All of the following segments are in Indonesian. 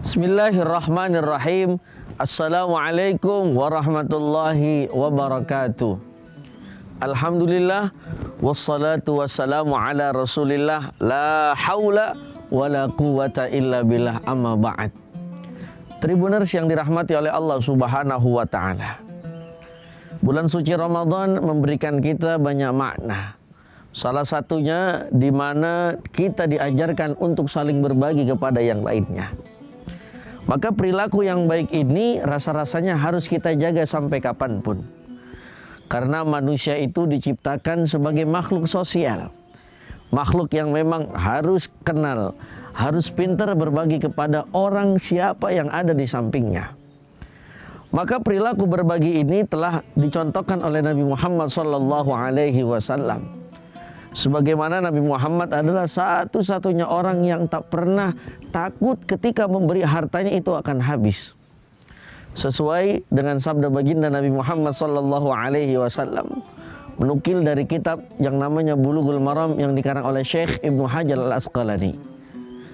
Bismillahirrahmanirrahim. Assalamualaikum warahmatullahi wabarakatuh. Alhamdulillah wassalatu wassalamu ala Rasulillah la haula wala quwata illa billah, amma ba'd. Tribuners yang dirahmati oleh Allah Subhanahu wa taala. Bulan suci Ramadan memberikan kita banyak makna. Salah satunya di mana kita diajarkan untuk saling berbagi kepada yang lainnya. Maka perilaku yang baik ini rasa-rasanya harus kita jaga sampai kapanpun. Karena manusia itu diciptakan sebagai makhluk sosial. Makhluk yang memang harus kenal, harus pintar berbagi kepada orang siapa yang ada di sampingnya. Maka perilaku berbagi ini telah dicontohkan oleh Nabi Muhammad SAW. Sebagaimana Nabi Muhammad adalah satu-satunya orang yang tak pernah takut ketika memberi hartanya itu akan habis. Sesuai dengan sabda baginda Nabi Muhammad SAW, menukil dari kitab yang namanya Bulughul Maram yang dikarang oleh Syekh Ibnu Hajar Al-Asqalani.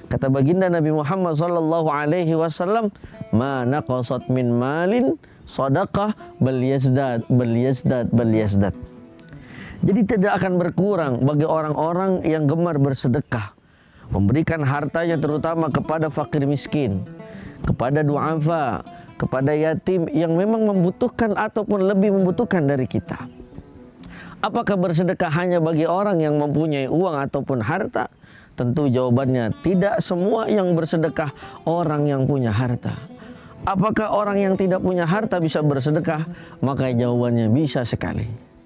Kata baginda Nabi Muhammad SAW, "Ma naqasat min malin sadaqah bal yazdad bal yazdad bal yazdad." Jadi tidak akan berkurang bagi orang-orang yang gemar bersedekah, memberikan hartanya terutama kepada fakir miskin, kepada du'afa, kepada yatim yang memang membutuhkan ataupun lebih membutuhkan dari kita. Apakah bersedekah hanya bagi orang yang mempunyai uang ataupun harta? Tentu jawabannya tidak semua yang bersedekah orang yang punya harta. Apakah orang yang tidak punya harta bisa bersedekah? Maka jawabannya bisa sekali.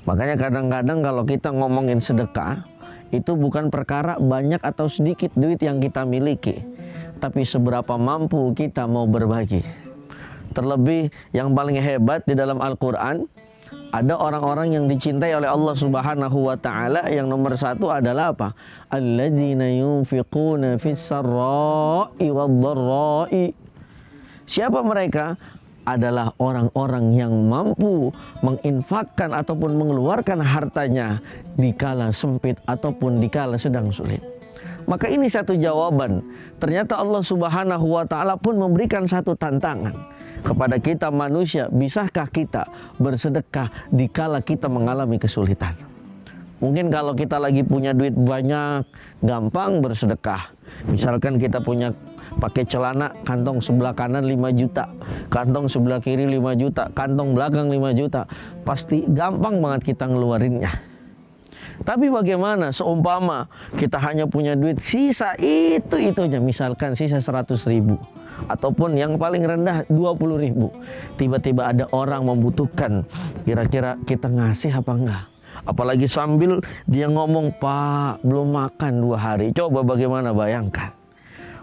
Makanya kadang-kadang kalau kita ngomongin sedekah, itu bukan perkara banyak atau sedikit duit yang kita miliki, tapi seberapa mampu kita mau berbagi. Terlebih yang paling hebat di dalam Al-Quran, ada orang-orang yang dicintai oleh Allah Subhanahu wa taala, yang nomor satu adalah apa? Alladzina yunfiquna fis sarra'i wadh-dharra'i. Siapa mereka? Adalah orang-orang yang mampu menginfakkan ataupun mengeluarkan hartanya di kala sempit ataupun di kala sedang sulit. Maka ini satu jawaban. Ternyata Allah Subhanahu wa taala pun memberikan satu tantangan kepada kita manusia. Bisakah kita bersedekah di kala kita mengalami kesulitan? Mungkin kalau kita lagi punya duit banyak, gampang bersedekah. Misalkan kita punya pakai celana, kantong sebelah kanan 5 juta, kantong sebelah kiri 5 juta, kantong belakang 5 juta. Pasti gampang banget kita ngeluarinnya. Tapi bagaimana seumpama kita hanya punya duit sisa itu-itunya, misalkan sisa 100.000 ataupun yang paling rendah 20.000. Tiba-tiba ada orang membutuhkan, kira-kira kita ngasih apa enggak? Apalagi sambil dia ngomong, "Pak, belum makan 2 hari." Coba bagaimana, bayangkan.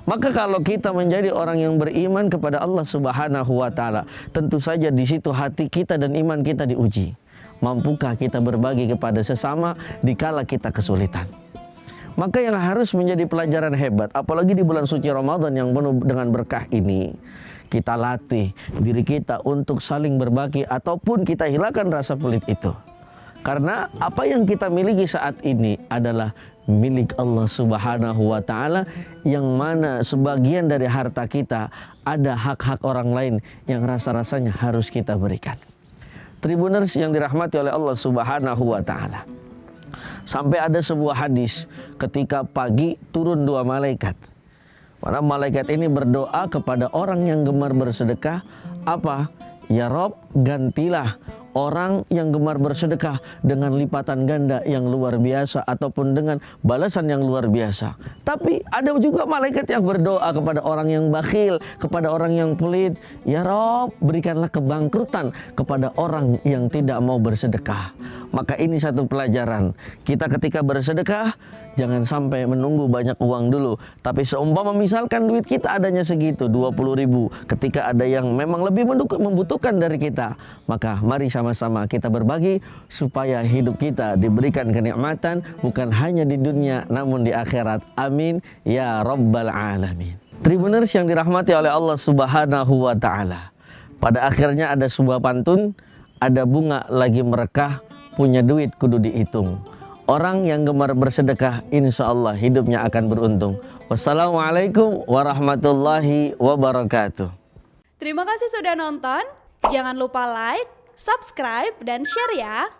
Maka kalau kita menjadi orang yang beriman kepada Allah Subhanahu wa taala, tentu saja di situ hati kita dan iman kita diuji. Mampukah kita berbagi kepada sesama di kala kita kesulitan? Maka yang harus menjadi pelajaran hebat, apalagi di bulan suci Ramadan yang penuh dengan berkah ini, kita latih diri kita untuk saling berbagi ataupun kita hilangkan rasa pelit itu. Karena apa yang kita miliki saat ini adalah milik Allah Subhanahu wa taala, yang mana sebagian dari harta kita ada hak-hak orang lain yang rasa-rasanya harus kita berikan. Tribuners yang dirahmati oleh Allah Subhanahu wa taala. Sampai ada sebuah hadis ketika pagi turun 2 malaikat. Para malaikat ini berdoa kepada orang yang gemar bersedekah, apa? Ya Rob, gantilah orang yang gemar bersedekah dengan lipatan ganda yang luar biasa ataupun dengan balasan yang luar biasa. Tapi ada juga malaikat yang berdoa kepada orang yang bakhil, kepada orang yang pelit. Ya Rob, berikanlah kebangkrutan kepada orang yang tidak mau bersedekah. Maka ini satu pelajaran. Kita ketika bersedekah, jangan sampai menunggu banyak uang dulu. Tapi seumpama misalkan duit kita adanya segitu, 20.000. Ketika ada yang memang lebih membutuhkan dari kita, maka mari sama-sama kita berbagi supaya hidup kita diberikan kenikmatan bukan hanya di dunia namun di akhirat. Amin ya rabbal alamin. Tribuners yang dirahmati oleh Allah Subhanahu wa taala. Pada akhirnya ada sebuah pantun, ada bunga lagi merekah, punya duit kudu dihitung. Orang yang gemar bersedekah insya Allah hidupnya akan beruntung. Wassalamualaikum warahmatullahi wabarakatuh. Terima kasih sudah nonton. Jangan lupa like, subscribe, dan share ya.